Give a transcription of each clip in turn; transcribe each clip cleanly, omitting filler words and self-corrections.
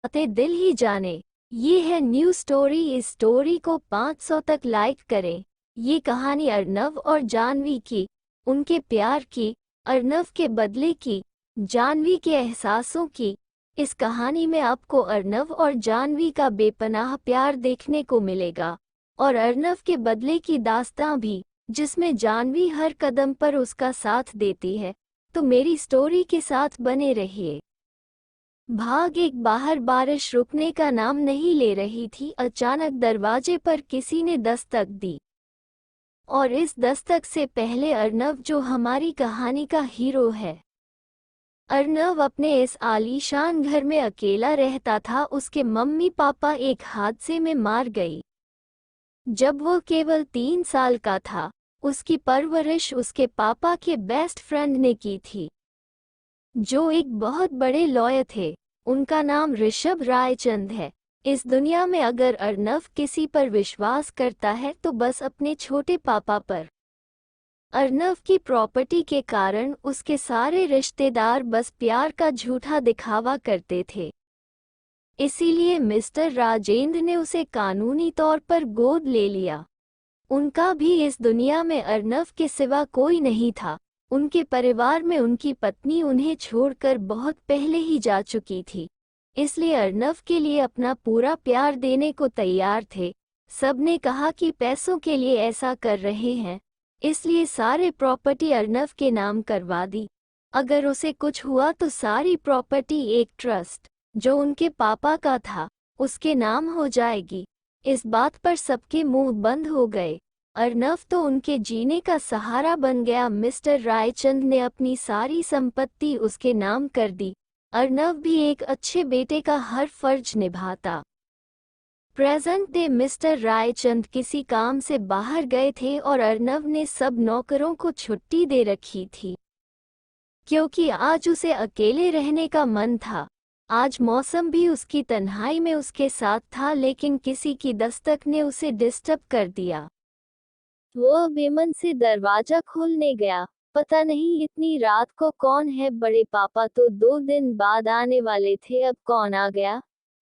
आते दिल ही जाने। ये है न्यू स्टोरी। इस स्टोरी को 500 तक लाइक करें। ये कहानी अर्नव और जानवी की, उनके प्यार की, अर्नव के बदले की, जानवी के एहसासों की। इस कहानी में आपको अर्नव और जानवी का बेपनाह प्यार देखने को मिलेगा और अर्नव के बदले की दास्तां भी, जिसमें जानवी हर कदम पर उसका साथ देती है। तो मेरी स्टोरी के साथ बने रहिए। भाग एक। बाहर बारिश रुकने का नाम नहीं ले रही थी। अचानक दरवाजे पर किसी ने दस्तक दी और इस दस्तक से पहले अर्नव, जो हमारी कहानी का हीरो है। अर्नव अपने इस आलीशान घर में अकेला रहता था। उसके मम्मी पापा एक हादसे में मार गई जब वो केवल 3 साल का था। उसकी परवरिश उसके पापा के बेस्ट फ्रेंड ने की थी, जो एक बहुत बड़े लॉयर थे। उनका नाम ऋषभ रायचंद है। इस दुनिया में अगर अर्नव किसी पर विश्वास करता है तो बस अपने छोटे पापा पर। अर्नव की प्रॉपर्टी के कारण उसके सारे रिश्तेदार बस प्यार का झूठा दिखावा करते थे। इसीलिए मिस्टर राजेंद्र ने उसे कानूनी तौर पर गोद ले लिया। उनका भी इस दुनिया में अर्नव के सिवा कोई नहीं था। उनके परिवार में उनकी पत्नी उन्हें छोड़कर बहुत पहले ही जा चुकी थी, इसलिए अर्नव के लिए अपना पूरा प्यार देने को तैयार थे। सबने कहा कि पैसों के लिए ऐसा कर रहे हैं, इसलिए सारे प्रॉपर्टी अर्नव के नाम करवा दी। अगर उसे कुछ हुआ तो सारी प्रॉपर्टी एक ट्रस्ट, जो उनके पापा का था, उसके नाम हो जाएगी। इस बात पर सबके मुंह बंद हो गए। अर्नव तो उनके जीने का सहारा बन गया। मिस्टर रायचंद ने अपनी सारी संपत्ति उसके नाम कर दी। अर्नव भी एक अच्छे बेटे का हर फर्ज निभाता। प्रेजेंट डे मिस्टर रायचंद किसी काम से बाहर गए थे और अर्नव ने सब नौकरों को छुट्टी दे रखी थी, क्योंकि आज उसे अकेले रहने का मन था। आज मौसम भी उसकी तन्हाई में उसके साथ था, लेकिन किसी की दस्तक ने उसे डिस्टर्ब कर दिया। वो बेमन से दरवाजा खोलने गया। पता नहीं इतनी रात को कौन है। बड़े पापा तो 2 दिन बाद आने वाले थे, अब कौन आ गया।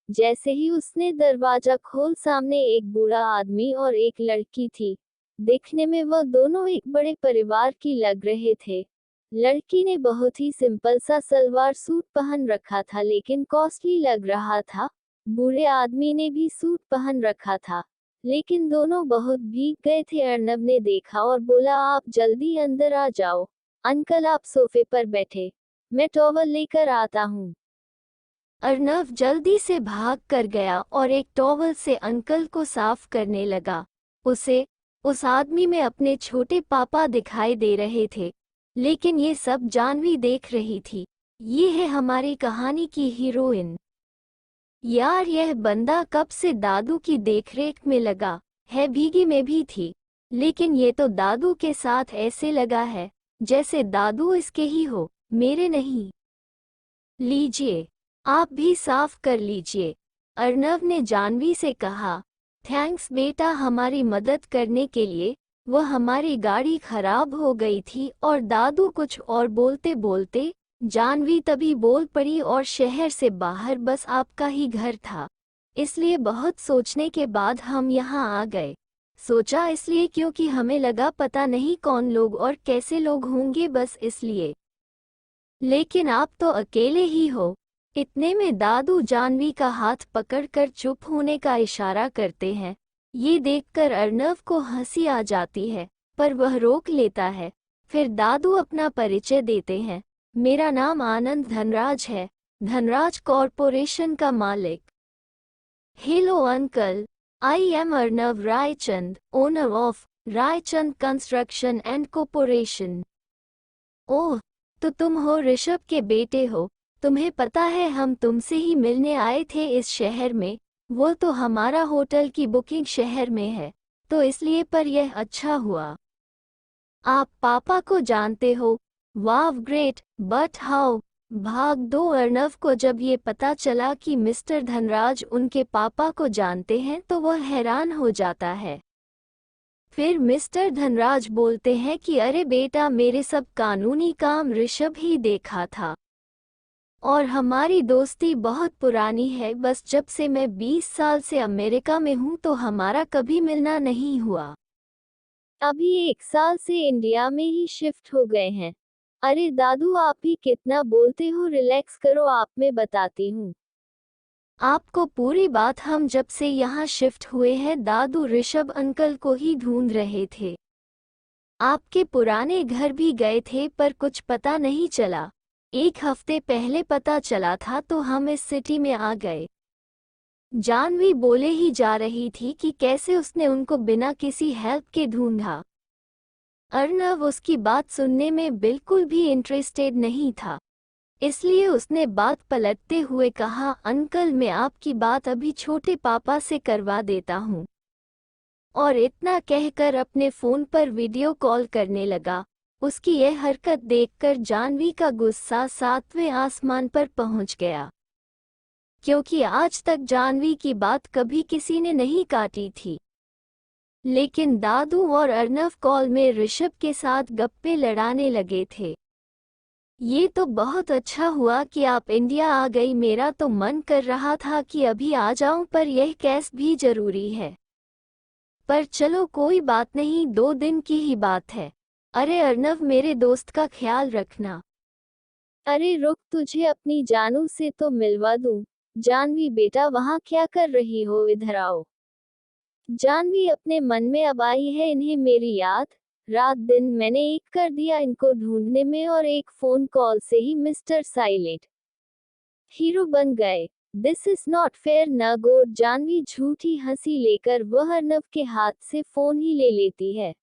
जैसे ही उसने दरवाजा खोल, सामने एक बूढ़ा आदमी और एक लड़की थी। दिखने में वह दोनों एक बड़े परिवार की लग रहे थे। लड़की ने बहुत ही सिंपल सा सलवार सूट पहन रखा था, लेकिन कॉस्टली लग रहा था। बूढ़े आदमी ने भी सूट पहन रखा था, लेकिन दोनों बहुत भीग गए थे। अर्नव ने देखा और बोला, आप जल्दी अंदर आ जाओ। अंकल, आप सोफे पर बैठे, मैं टॉवल लेकर आता हूँ। अर्नव जल्दी से भाग कर गया और एक टॉवल से अंकल को साफ करने लगा। उसे उस आदमी में अपने छोटे पापा दिखाई दे रहे थे, लेकिन ये सब जानवी देख रही थी। ये है हमारी कहानी की हीरोइन। यार, यह बंदा कब से दादू की देखरेख में लगा है। भीगी में भी थी, लेकिन ये तो दादू के साथ ऐसे लगा है जैसे दादू इसके ही हो, मेरे नहीं। लीजिए, आप भी साफ कर लीजिए, अर्नव ने जानवी से कहा। थैंक्स बेटा, हमारी मदद करने के लिए। वह हमारी गाड़ी खराब हो गई थी। और दादू कुछ और बोलते बोलते जानवी तभी बोल पड़ी, और शहर से बाहर बस आपका ही घर था, इसलिए बहुत सोचने के बाद हम यहाँ आ गए। सोचा इसलिए क्योंकि हमें लगा पता नहीं कौन लोग और कैसे लोग होंगे, बस इसलिए। लेकिन आप तो अकेले ही हो। इतने में दादू जानवी का हाथ पकड़कर चुप होने का इशारा करते हैं। ये देखकर अर्नव को हंसी आ जाती है, पर वह रोक लेता है। फिर दादू अपना परिचय देते हैं। मेरा नाम आनंद धनराज है, धनराज कॉरपोरेशन का मालिक। Hello uncle, I am Arnav Raichand, owner of Raichand construction and corporation. Oh, तो तुम हो ऋषभ के बेटे हो। तुम्हें पता है, हम तुमसे ही मिलने आए थे इस शहर में। वो तो हमारा होटल की बुकिंग शहर में है, तो इसलिए। पर यह अच्छा हुआ आप पापा को जानते हो। Wow great, but how. भाग 2। अर्नव को जब ये पता चला कि मिस्टर धनराज उनके पापा को जानते हैं तो वह हैरान हो जाता है। फिर मिस्टर धनराज बोलते हैं कि अरे बेटा, मेरे सब कानूनी काम ऋषभ ही देखा था। और हमारी दोस्ती बहुत पुरानी है, बस जब से मैं 20 साल से अमेरिका में हूँ तो हमारा कभी मिलना नहीं हुआ। अभी 1 साल से इंडिया में ही शिफ्ट हो गए हैं। अरे दादू आप ही कितना बोलते हो, रिलैक्स करो, आप मैं बताती हूँ आपको पूरी बात। हम जब से यहाँ शिफ्ट हुए हैं दादू ऋषभ अंकल को ही ढूंढ रहे थे। आपके पुराने घर भी गए थे पर कुछ पता नहीं चला। 1 हफ्ते पहले पता चला था तो हम इस सिटी में आ गए। जानवी बोले ही जा रही थी कि कैसे उसने उनको बिना किसी हेल्प के ढूंढा। अर्नव उसकी बात सुनने में बिल्कुल भी इंटरेस्टेड नहीं था, इसलिए उसने बात पलटते हुए कहा, अंकल मैं आपकी बात अभी छोटे पापा से करवा देता हूँ। और इतना कहकर अपने फ़ोन पर वीडियो कॉल करने लगा। उसकी यह हरकत देखकर जानवी का गुस्सा 7वें आसमान पर पहुंच गया, क्योंकि आज तक जानवी की बात कभी किसी ने नहीं काटी थी। लेकिन दादू और अर्नव कॉल में ऋषभ के साथ गप्पे लड़ाने लगे थे। ये तो बहुत अच्छा हुआ कि आप इंडिया आ गई, मेरा तो मन कर रहा था कि अभी आ जाऊं, पर यह केस भी जरूरी है। पर चलो कोई बात नहीं, 2 दिन की ही बात है। अरे अर्नव मेरे दोस्त का ख्याल रखना। अरे रुक, तुझे अपनी जानू से तो मिलवा दूं। जानवी बेटा वहाँ क्या कर रही हो, इधर आओ। जानवी अपने मन में अब आई है इन्हें मेरी याद। रात दिन मैंने एक कर दिया इनको ढूंढने में, और एक फोन कॉल से ही मिस्टर साइलेंट हीरो बन गए। This is not fair Nagaur. Janvi झूठी हंसी लेकर वह अर्नव के हाथ से फोन ही ले लेती है।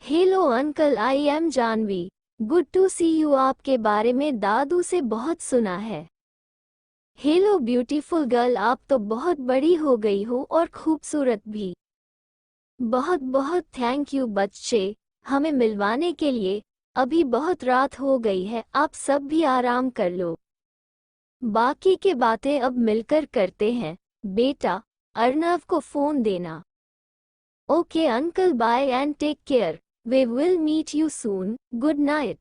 Hello uncle, I am Janvi. Good to see you. आपके बारे में दादू से बहुत सुना है। हेलो ब्यूटीफुल गर्ल, आप तो बहुत बड़ी हो गई हो और खूबसूरत भी। बहुत बहुत थैंक यू बच्चे, हमें मिलवाने के लिए। अभी बहुत रात हो गई है, आप सब भी आराम कर लो। बाकी के बातें अब मिलकर करते हैं। बेटा अर्नव को फोन देना। Okay uncle, bye and take care. We will meet you soon. Good night.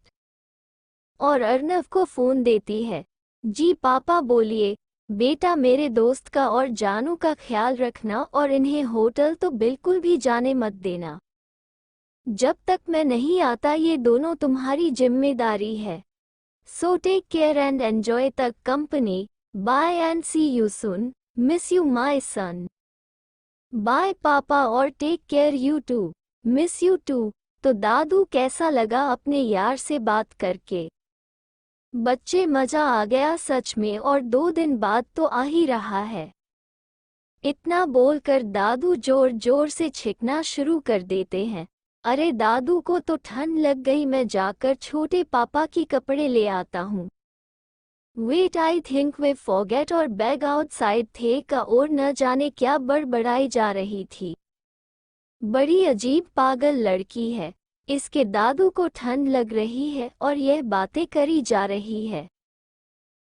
और अर्नव को फोन देती है। जी पापा बोलिए। बेटा मेरे दोस्त का और जानू का ख्याल रखना, और इन्हें होटल तो बिल्कुल भी जाने मत देना। जब तक मैं नहीं आता ये दोनों तुम्हारी जिम्मेदारी है। So take care and enjoy the company. Bye and see you soon. Miss you my son. Bye पापा और take care you too. Miss you too. तो दादू कैसा लगा अपने यार से बात करके? बच्चे मजा आ गया सच में, और 2 दिन बाद तो आ ही रहा है। इतना बोलकर दादू जोर जोर से छींकना शुरू कर देते हैं। अरे दादू को तो ठंड लग गई, मैं जाकर छोटे पापा की कपड़े ले आता हूँ। Wait, I think we forget our bag outside थे का, और न जाने क्या बड़बड़ाई जा रही थी। बड़ी अजीब पागल लड़की है। इसके दादू को ठंड लग रही है और यह बातें करी जा रही है।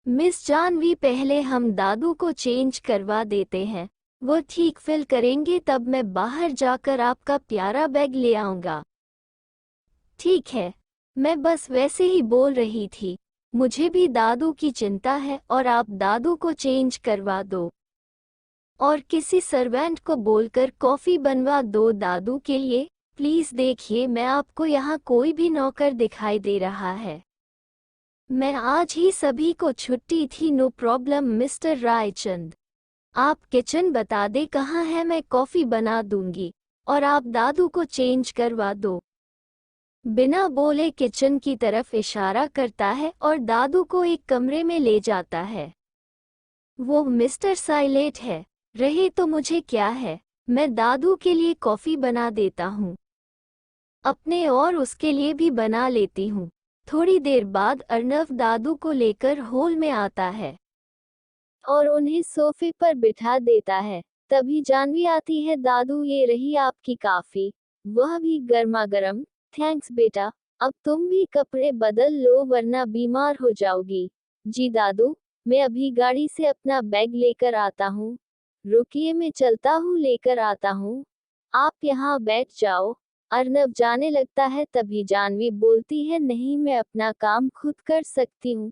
मिस जानवी, पहले हम दादू को चेंज करवा देते हैं, वो ठीक फील करेंगे, तब मैं बाहर जाकर आपका प्यारा बैग ले आऊंगा। ठीक है, मैं बस वैसे ही बोल रही थी। मुझे भी दादू की चिंता है, और आप दादू को चेंज करवा दो। और किसी सर्वेंट को बोलकर कॉफ़ी बनवा दो दादू के लिए। प्लीज़ देखिए, मैं आपको यहाँ कोई भी नौकर दिखाई दे रहा है। मैं आज ही सभी को छुट्टी थी। No problem mister Raichand. आप किचन बता दे कहाँ है, मैं कॉफ़ी बना दूंगी, और आप दादू को चेंज करवा दो। बिना बोले किचन की तरफ इशारा करता है और दादू को एक कमरे में ले जाता है। वो मिस्टर साइलेंट है, रहे तो मुझे क्या है, मैं दादू के लिए कॉफ़ी बना देता हूँ। अपने और उसके लिए भी बना लेती हूँ। थोड़ी देर बाद अर्नव दादू को लेकर हॉल में आता है और उन्हें सोफे पर बिठा देता है। तभी जानवी आती है। दादू ये रही आपकी कॉफी, वह भी गर्मा गर्म। थैंक्स बेटा, अब तुम भी कपड़े बदल लो वरना बीमार हो जाओगी। जी दादू, मैं अभी गाड़ी से अपना बैग लेकर आता हूँ। रुकिए मैं चलता हूँ, लेकर आता हूँ। आप यहाँ बैठ जाओ। अर्नव जाने लगता है, तभी जानवी बोलती है, नहीं मैं अपना काम खुद कर सकती हूँ।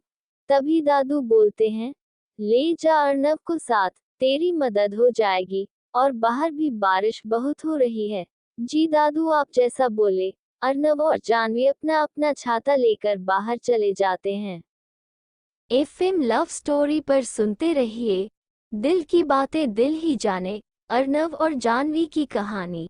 तभी दादू बोलते हैं, ले जा अर्नव को साथ, तेरी मदद हो जाएगी। और बाहर भी बारिश बहुत हो रही है। जी दादू आप जैसा बोले। अर्नव और जानवी अपना अपना छाता लेकर बाहर चले जाते हैं। एफएम लव स्टोरी पर सुनते रहिए, दिल की बातें दिल ही जाने, अर्नव और जानवी की कहानी।